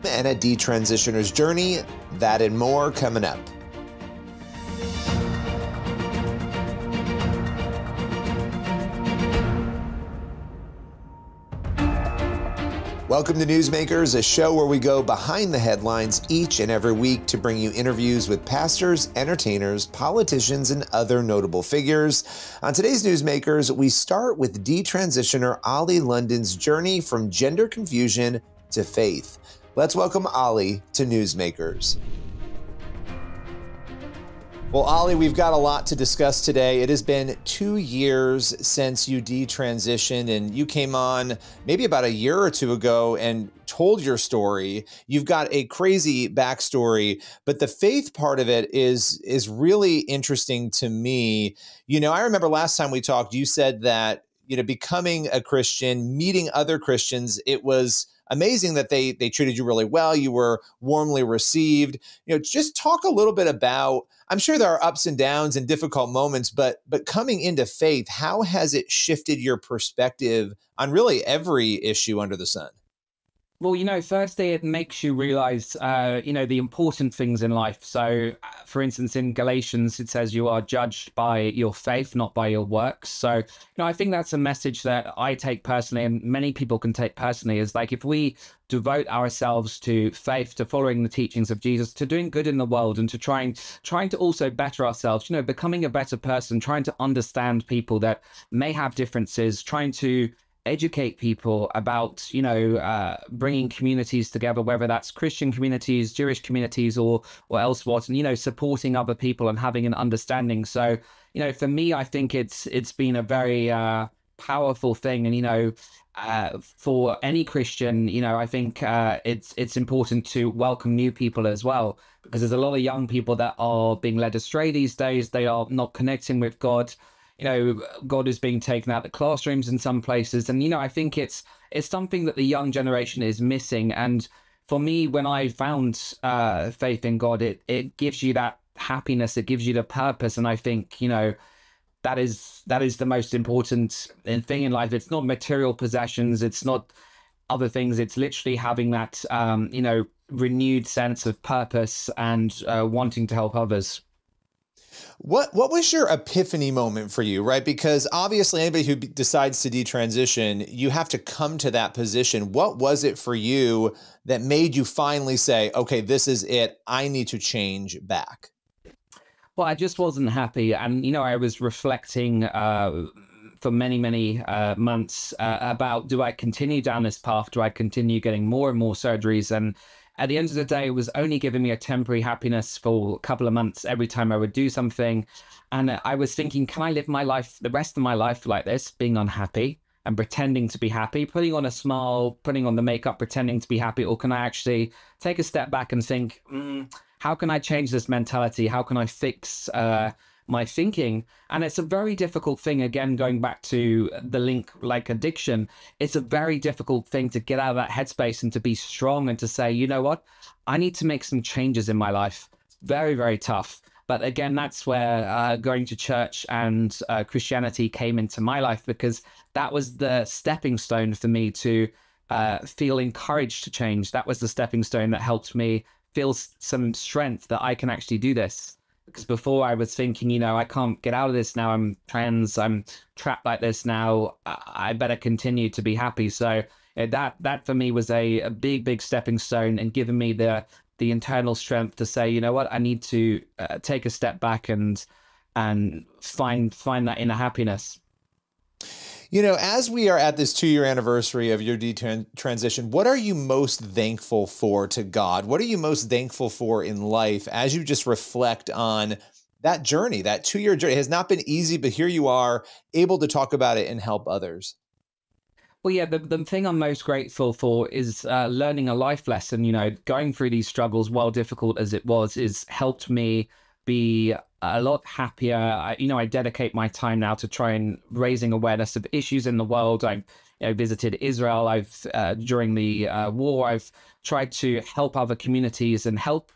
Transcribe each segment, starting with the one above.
and a detransitioner's journey. That and more coming up. Welcome to Newsmakers, a show where we go behind the headlines each and every week to bring you interviews with pastors, entertainers, politicians, and other notable figures. On today's Newsmakers, we start with detransitioner Olli London's journey from gender confusion to faith. Let's welcome Olli to Newsmakers. Well, Olli, we've got a lot to discuss today. It has been 2 years since you detransitioned, and you came on maybe about a year or two ago and told your story. You've got a crazy backstory, but the faith part of it is really interesting to me. You know, I remember last time we talked, you said that, becoming a Christian, meeting other Christians, it was amazing that they treated you really well. You were warmly received. Just talk a little bit about, I'm sure there are ups and downs and difficult moments, but coming into faith, how has it shifted your perspective on really every issue under the sun? Well, firstly, it makes you realize, the important things in life. So, for instance, in Galatians, it says you are judged by your faith, not by your works. So, I think that's a message that I take personally, and many people can take personally, is like if we devote ourselves to faith, to following the teachings of Jesus, to doing good in the world, and to trying to also better ourselves, becoming a better person, trying to understand people that may have differences, trying to educate people about, bringing communities together, whether that's Christian communities, Jewish communities, or else what, and, supporting other people and having an understanding. So, for me, I think it's been a very powerful thing. And, for any Christian, I think it's important to welcome new people as well, because there's a lot of young people that are being led astray these days. They are not connecting with God. God is being taken out of the classrooms in some places. And, I think it's something that the young generation is missing. And for me, when I found faith in God, it gives you that happiness, it gives you the purpose. And I think, that is the most important thing in life. It's not material possessions, it's not other things. It's literally having that, renewed sense of purpose and wanting to help others. What was your epiphany moment for you, right? Because obviously anybody who decides to detransition, you have to come to that position. What was it for you that made you finally say, okay, this is it, I need to change back? Well, I just wasn't happy. And, I was reflecting for many, many months about, do I continue down this path? Do I continue getting more and more surgeries? And at the end of the day, it was only giving me a temporary happiness for a couple of months every time I would do something. And I was thinking, can I live my life, the rest of my life like this, being unhappy and pretending to be happy, putting on a smile, putting on the makeup, pretending to be happy? Or can I actually take a step back and think, how can I change this mentality? How can I fix my thinking? And it's a very difficult thing. Again, going back to the link like addiction, it's a very difficult thing to get out of that headspace and to be strong and to say, you know what, I need to make some changes in my life. Very, very tough. But again, that's where going to church and Christianity came into my life, because that was the stepping stone for me to feel encouraged to change. That was the stepping stone that helped me feel some strength that I can actually do this. Because before I was thinking, I can't get out of this now. I'm trans. I'm trapped like this now. I better continue to be happy. So that for me was a big, big stepping stone, and giving me the internal strength to say, you know what, I need to take a step back and find that inner happiness. As we are at this 2-year anniversary of your detransition, what are you most thankful for to God? What are you most thankful for in life as you just reflect on that journey, that 2-year journey? It has not been easy, but here you are able to talk about it and help others. Well, yeah, the thing I'm most grateful for is learning a life lesson. Going through these struggles, while difficult as it was, is helped me be a lot happier. I dedicate my time now to try and raising awareness of issues in the world. I'm visited Israel. I've during the war, I've tried to help other communities and help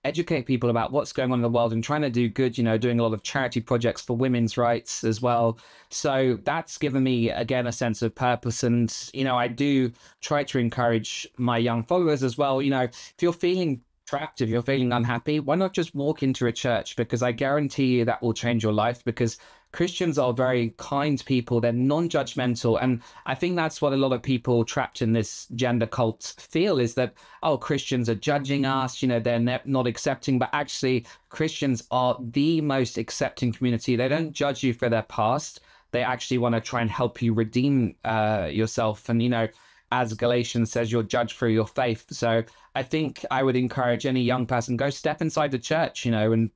educate people about what's going on in the world and trying to do good, doing a lot of charity projects for women's rights as well. So that's given me, again, a sense of purpose. And, I do try to encourage my young followers as well. If you're feeling trapped, if you're feeling unhappy, why not just walk into a church? Because I guarantee you that will change your life, because Christians are very kind people. They're non-judgmental. And I think that's what a lot of people trapped in this gender cult feel, is that, oh, Christians are judging us, they're not accepting. But actually, Christians are the most accepting community. They don't judge you for their past. They actually want to try and help you redeem yourself. And, as Galatians says, you're judged through your faith. So I think I would encourage any young person, go step inside the church, and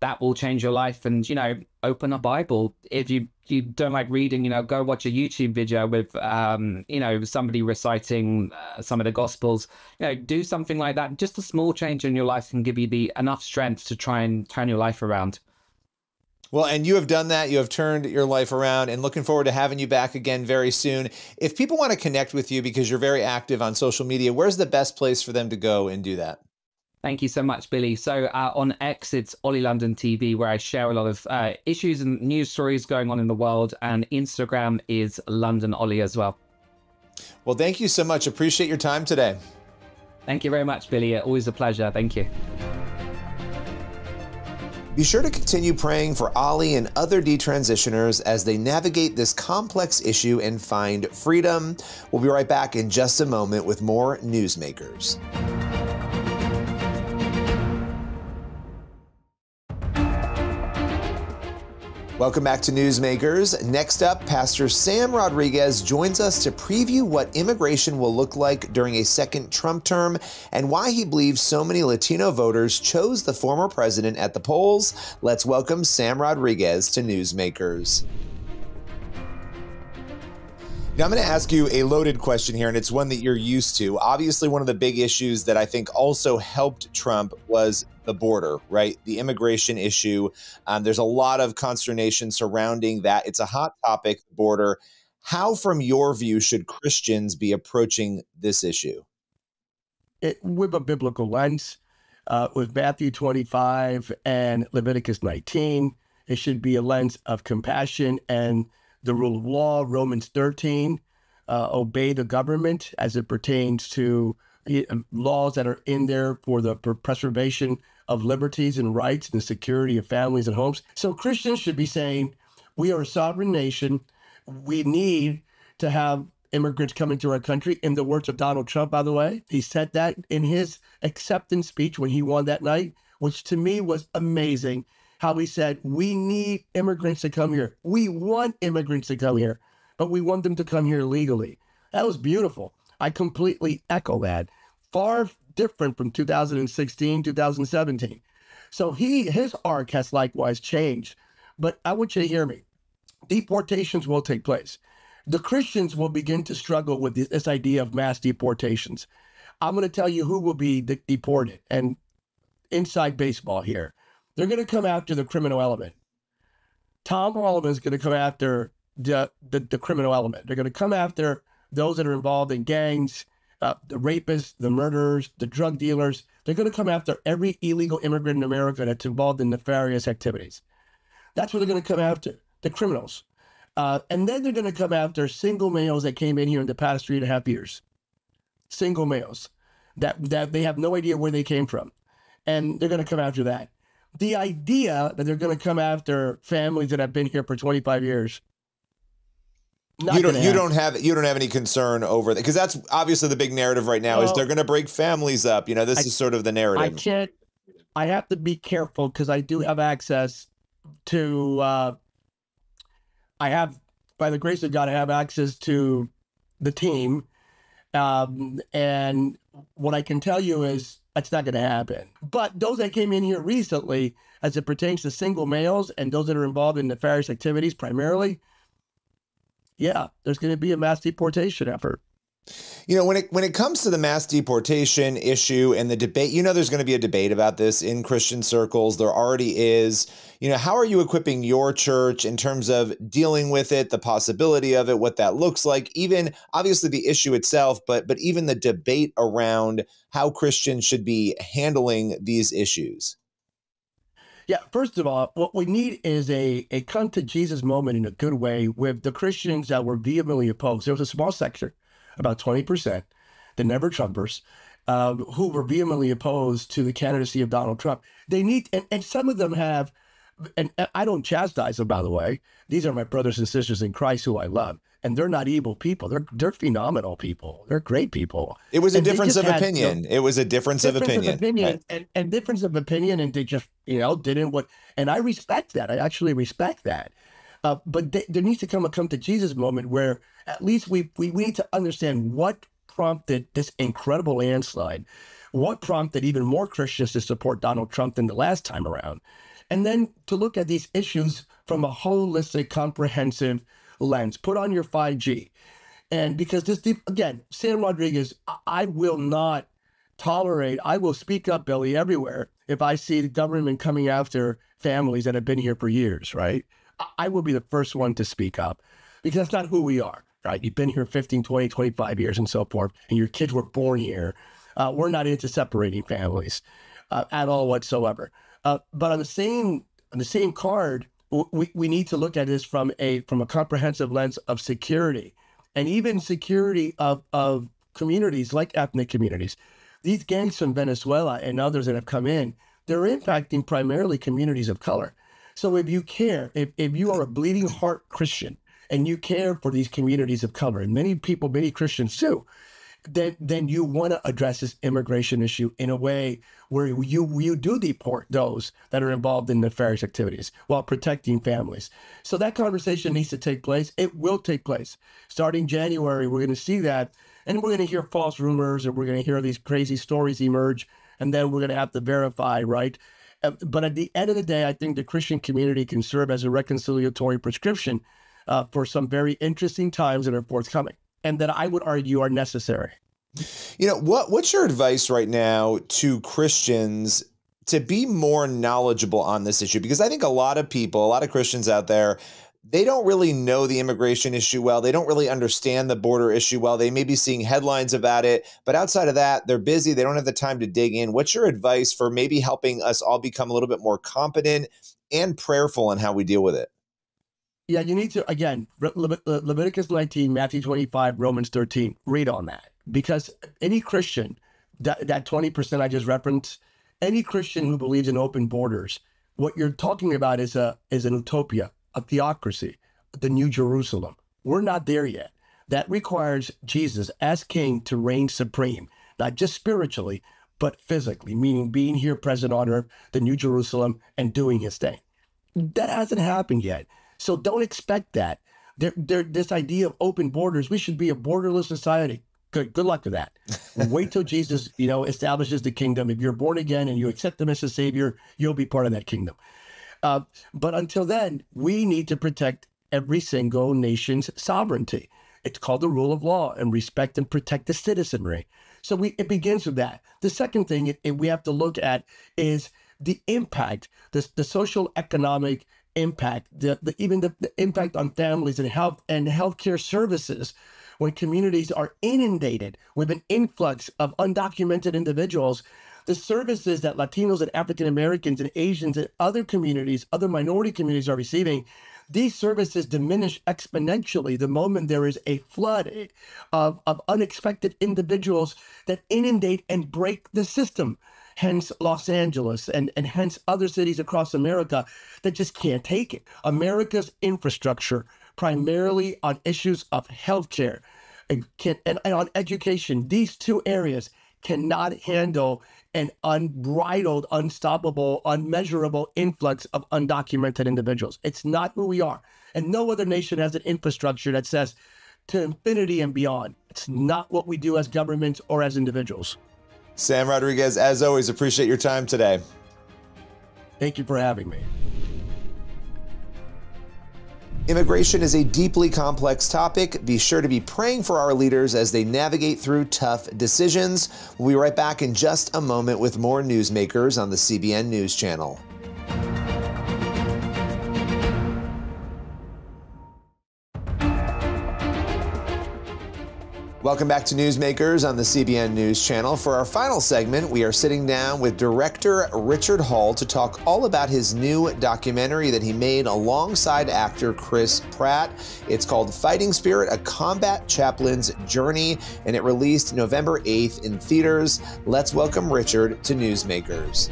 that will change your life. And, open a Bible. If you don't like reading, go watch a YouTube video with, somebody reciting some of the Gospels. Do something like that. Just a small change in your life can give you enough strength to try and turn your life around. Well, and you have done that. You have turned your life around, and looking forward to having you back again very soon. If people want to connect with you, because you're very active on social media, where's the best place for them to go and do that? Thank you so much, Billy. So on X, it's Olli London TV, where I share a lot of issues and news stories going on in the world. And Instagram is London Olli as well. Well, thank you so much. Appreciate your time today. Thank you very much, Billy. Always a pleasure. Thank you. Be sure to continue praying for Olli and other detransitioners as they navigate this complex issue and find freedom. We'll be right back in just a moment with more Newsmakers. Welcome back to Newsmakers. Next up, Pastor Sam Rodriguez joins us to preview what immigration will look like during a second Trump term and why he believes so many Latino voters chose the former president at the polls. Let's welcome Sam Rodriguez to Newsmakers. Now, I'm going to ask you a loaded question here, and it's one that you're used to. Obviously, one of the big issues that I think also helped Trump was the border, right? The immigration issue. There's a lot of consternation surrounding that. It's a hot topic, border. How, from your view, should Christians be approaching this issue? With a biblical lens, with Matthew 25 and Leviticus 19, it should be a lens of compassion and the rule of law. Romans 13, obey the government as it pertains to laws that are in there for the preservation of liberties and rights and the security of families and homes. So Christians should be saying, we are a sovereign nation. We need to have immigrants come into our country. In the words of Donald Trump, by the way, he said that in his acceptance speech when he won that night, which to me was amazing. How he said, we need immigrants to come here. We want immigrants to come here, but we want them to come here legally. That was beautiful. I completely echo that. Far different from 2016, 2017. So his arc has likewise changed. But I want you to hear me. Deportations will take place. The Christians will begin to struggle with this idea of mass deportations. I'm going to tell you who will be deported. And inside baseball here. They're going to come after the criminal element. Tom Holland is going to come after the criminal element. They're going to come after those that are involved in gangs, the rapists, the murderers, the drug dealers. They're going to come after every illegal immigrant in America that's involved in nefarious activities. That's what they're going to come after, the criminals. And then they're going to come after single males that came in here in the past 3.5 years. Single males that they have no idea where they came from. And they're going to come after that. The idea that they're going to come after families that have been here for 25 years. You don't have any concern over that, because that's obviously the big narrative right now. Is they're going to break families up. This is sort of the narrative. I have to be careful because I do have access to. I have, by the grace of God, I have access to the team, and what I can tell you is. That's not going to happen. But those that came in here recently, as it pertains to single males and those that are involved in nefarious activities primarily, yeah, there's going to be a mass deportation effort. You know, when it comes to the mass deportation issue and the debate, you know, there's going to be a debate about this in Christian circles. There already is. You know, how are you equipping your church in terms of dealing with it, the possibility of it, what that looks like, even obviously the issue itself, but even the debate around how Christians should be handling these issues? Yeah, first of all, what we need is a come to Jesus moment in a good way with the Christians that were vehemently opposed. There was a small sector, about 20%, the never Trumpers, who were vehemently opposed to the candidacy of Donald Trump. They need, and some of them have, and I don't chastise them, by the way. These are my brothers and sisters in Christ who I love. And they're not evil people. They're phenomenal people. They're great people. It was a And they difference just of had, opinion. It was a difference of opinion. Right. And difference of opinion, and they just, didn't what, and I respect that. I actually respect that. But there needs to come to Jesus moment where at least we need to understand what prompted this incredible landslide, what prompted even more Christians to support Donald Trump than the last time around, and then to look at these issues from a holistic, comprehensive lens. Put on your 5G. And because again, Sam Rodriguez, I will not tolerate, I will speak up, Billy, everywhere if I see the government coming after families that have been here for years, right? I will be the first one to speak up because that's not who we are, right? You've been here 15, 20, 25 years and so forth, and your kids were born here. We're not into separating families at all whatsoever. But on the same card, we need to look at this from a comprehensive lens of security, and even security of communities like ethnic communities. These gangs from Venezuela and others that have come in, they're impacting primarily communities of color. So if you care, if you are a bleeding heart Christian and you care for these communities of color, and many Christians do, then you want to address this immigration issue in a way where you do deport those that are involved in nefarious activities while protecting families. So that conversation needs to take place. It will take place. Starting January, we're going to see that, and we're going to hear false rumors, and we're going to hear these crazy stories emerge, and then we're going to have to verify, right? But at the end of the day, I think the Christian community can serve as a reconciliatory prescription for some very interesting times that are forthcoming, and that I would argue are necessary. You know, what's your advice right now to Christians to be more knowledgeable on this issue? Because I think a lot of Christians out there, they don't really know the immigration issue well. They don't really understand the border issue well. They may be seeing headlines about it, but outside of that, they're busy. They don't have the time to dig in. What's your advice for maybe helping us all become a little bit more competent and prayerful in how we deal with it? Yeah, you need to, again, Leviticus 19, Matthew 25, Romans 13, read on that. Because any Christian, that 20% I just referenced, any Christian who believes in open borders, what you're talking about is an utopia, a theocracy, the New Jerusalem. We're not there yet. That requires Jesus as king to reign supreme, not just spiritually, but physically, meaning being here present on earth, the New Jerusalem, and doing his thing. That hasn't happened yet. So don't expect that. This idea of open borders, we should be a borderless society. Good luck with that. Wait till Jesus, establishes the kingdom. If you're born again and you accept him as a savior, you'll be part of that kingdom. But until then, we need to protect every single nation's sovereignty. It's called the rule of law, and respect and protect the citizenry. So it begins with that. The second thing we have to look at is the impact, the social economic impact, even the impact on families and healthcare services when communities are inundated with an influx of undocumented individuals. The services that Latinos and African Americans and Asians and other communities, other minority communities are receiving, these services diminish exponentially the moment there is a flood of unexpected individuals that inundate and break the system. Hence Los Angeles and hence other cities across America that just can't take it. America's infrastructure, primarily on issues of healthcare and on education, these two areas cannot handle an unbridled, unstoppable, unmeasurable influx of undocumented individuals. It's not who we are. And no other nation has an infrastructure that says to infinity and beyond. It's not what we do as governments or as individuals. Sam Rodriguez, as always, appreciate your time today. Thank you for having me. Immigration is a deeply complex topic. Be sure to be praying for our leaders as they navigate through tough decisions. We'll be right back in just a moment with more Newsmakers on the CBN News Channel. Welcome back to Newsmakers on the CBN News Channel. For our final segment, we are sitting down with director Richard Hall to talk all about his new documentary that he made alongside actor Chris Pratt. It's called Fighting Spirit, A Combat Chaplain's Journey, and it released November 8th in theaters. Let's welcome Richard to Newsmakers.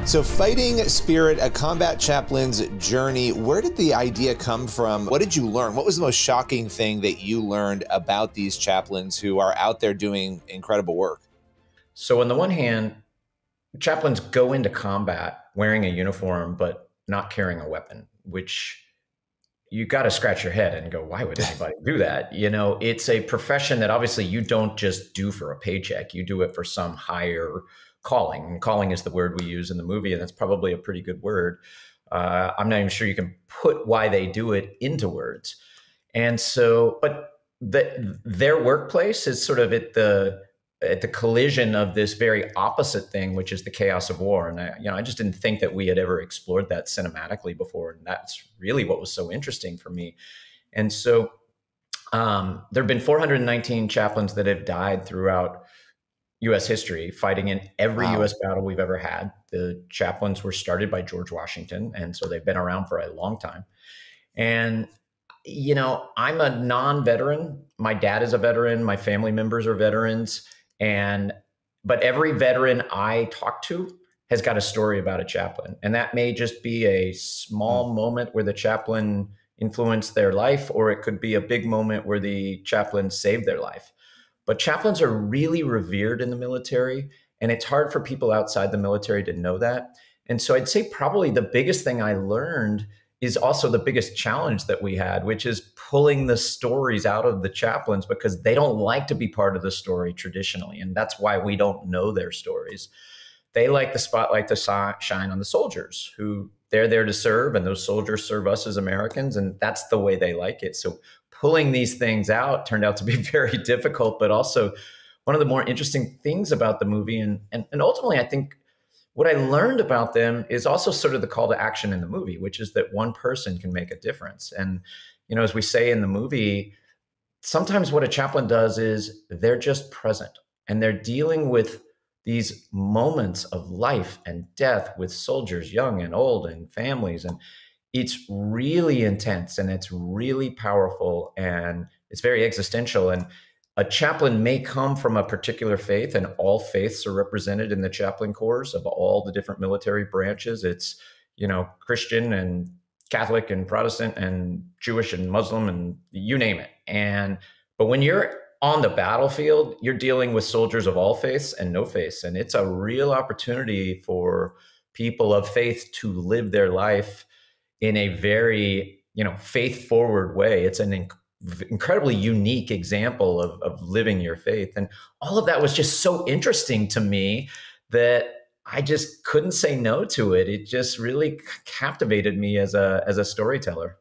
So Fighting Spirit, A Combat Chaplain's Journey, where did the idea come from? What did you learn? What was the most shocking thing that you learned about these chaplains who are out there doing incredible work? So on the one hand, chaplains go into combat wearing a uniform, but not carrying a weapon, which you got to scratch your head and go, why would anybody do that? You know, it's a profession that obviously you don't just do for a paycheck. You do it for some higher calling. And calling is the word we use in the movie, and that's probably a pretty good word. I'm not even sure you can put why they do it into words. And so, but their workplace is sort of at the collision of this very opposite thing, which is the chaos of war. And I just didn't think that we had ever explored that cinematically before. And that's really what was so interesting for me. And so there have been 419 chaplains that have died throughout U.S. history, fighting in every U.S. battle we've ever had. The chaplains were started by George Washington, and so they've been around for a long time. And, you know, I'm a non-veteran. My dad is a veteran. My family members are veterans. But every veteran I talk to has got a story about a chaplain. And that may just be a small moment where the chaplain influenced their life, or it could be a big moment where the chaplain saved their life. But chaplains are really revered in the military, and it's hard for people outside the military to know that. And so I'd say probably the biggest thing I learned is also the biggest challenge that we had, which is pulling the stories out of the chaplains, because they don't like to be part of the story traditionally. And that's why we don't know their stories. They like the spotlight to shine on the soldiers who they're there to serve, and those soldiers serve us as Americans, and that's the way they like it. So pulling these things out turned out to be very difficult, but also one of the more interesting things about the movie. And ultimately, I think what I learned about them is also sort of the call to action in the movie, which is that one person can make a difference. And, you know, as we say in the movie, sometimes what a chaplain does is they're just present, and they're dealing with these moments of life and death with soldiers, young and old, and families. And it's really intense, and it's really powerful, and it's very existential. And a chaplain may come from a particular faith, and all faiths are represented in the chaplain corps of all the different military branches. It's, you know, Christian and Catholic and Protestant and Jewish and Muslim and you name it. But when you're on the battlefield, you're dealing with soldiers of all faiths and no faiths. And it's a real opportunity for people of faith to live their life in a very, you know, faith-forward way. It's an incredibly unique example of living your faith. And all of that was just so interesting to me that I just couldn't say no to it. It just really captivated me as a storyteller.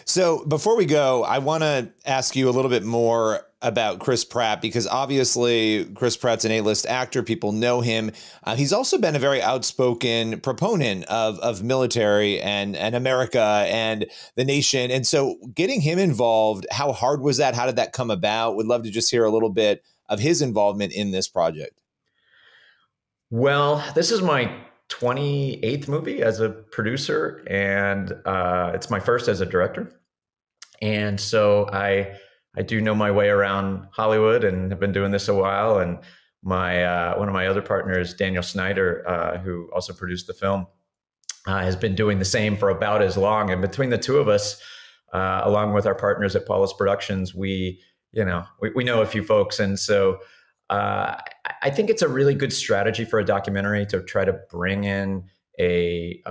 So before we go, I want to ask you a little bit more about Chris Pratt, because obviously Chris Pratt's an A-list actor. People know him. He's also been a very outspoken proponent of military and America and the nation. And so getting him involved, how hard was that? How did that come about? Would love to just hear a little bit of his involvement in this project. Well, this is my 28th movie as a producer, and it's my first as a director. And so I do know my way around Hollywood and have been doing this a while. And my one of my other partners, Daniel Snyder, who also produced the film, has been doing the same for about as long. And between the two of us, along with our partners at Paulus Productions, we know a few folks. And so I think it's a really good strategy for a documentary to try to bring in a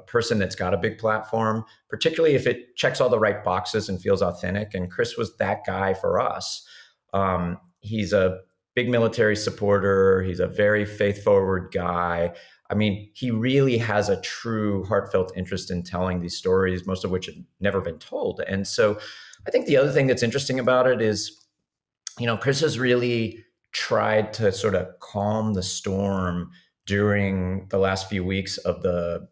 person that's got a big platform, particularly if it checks all the right boxes and feels authentic. And Chris was that guy for us. He's a big military supporter. He's a very faith-forward guy. I mean, he really has a true heartfelt interest in telling these stories, most of which have never been told. And so I think the other thing that's interesting about it is, Chris has really tried to sort of calm the storm during the last few weeks of the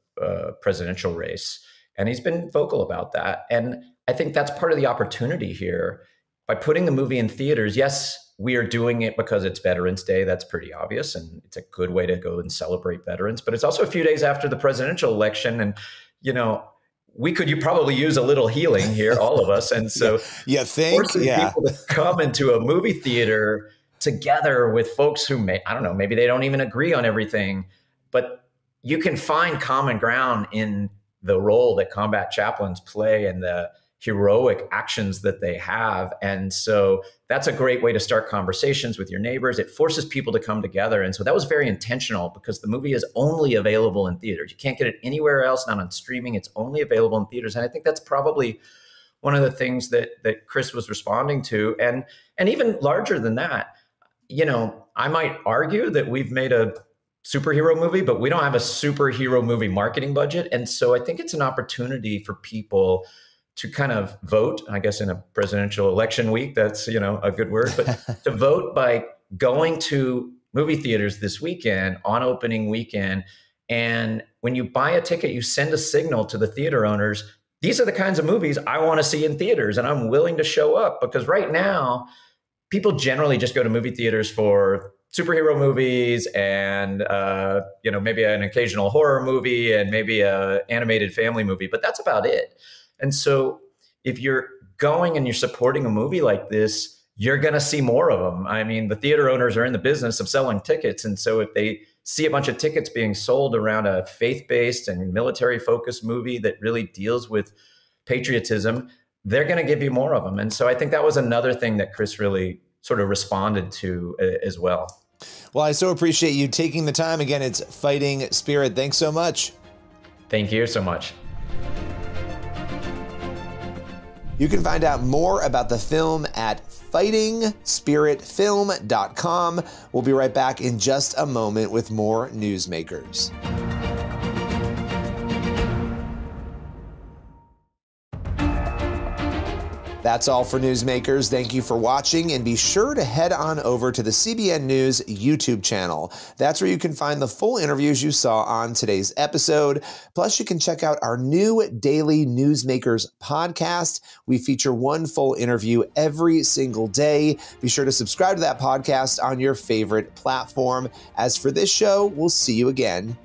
presidential race. And he's been vocal about that. And I think that's part of the opportunity here. By putting the movie in theaters, yes, we are doing it because it's Veterans Day. That's pretty obvious. And it's a good way to go and celebrate veterans. But it's also a few days after the presidential election. And, you probably use a little healing here, all of us. And so forcing people to come into a movie theater together with folks who maybe they don't even agree on everything, but you can find common ground in the role that combat chaplains play and the heroic actions that they have. And so that's a great way to start conversations with your neighbors. It forces people to come together. And so that was very intentional because the movie is only available in theaters. You can't get it anywhere else, not on streaming. It's only available in theaters. And I think that's probably one of the things that Chris was responding to. And even larger than that, I might argue that we've made a superhero movie, but we don't have a superhero movie marketing budget. And so I think it's an opportunity for people to kind of vote, I guess in a presidential election week, that's, a good word, but to vote by going to movie theaters this weekend on opening weekend. And when you buy a ticket, you send a signal to the theater owners. These are the kinds of movies I want to see in theaters and I'm willing to show up, because right now people generally just go to movie theaters for superhero movies and, maybe an occasional horror movie and maybe a animated family movie, but that's about it. And so if you're going and you're supporting a movie like this, you're going to see more of them. I mean, the theater owners are in the business of selling tickets. And so if they see a bunch of tickets being sold around a faith-based and military-focused movie that really deals with patriotism, they're going to give you more of them. And so I think that was another thing that Chris really sort of responded to as well. Well, I so appreciate you taking the time. Again, it's Fighting Spirit. Thanks so much. Thank you so much. You can find out more about the film at fightingspiritfilm.com. We'll be right back in just a moment with more Newsmakers. That's all for Newsmakers. Thank you for watching, and be sure to head on over to the CBN News YouTube channel. That's where you can find the full interviews you saw on today's episode. Plus, you can check out our new daily Newsmakers podcast. We feature one full interview every single day. Be sure to subscribe to that podcast on your favorite platform. As for this show, we'll see you again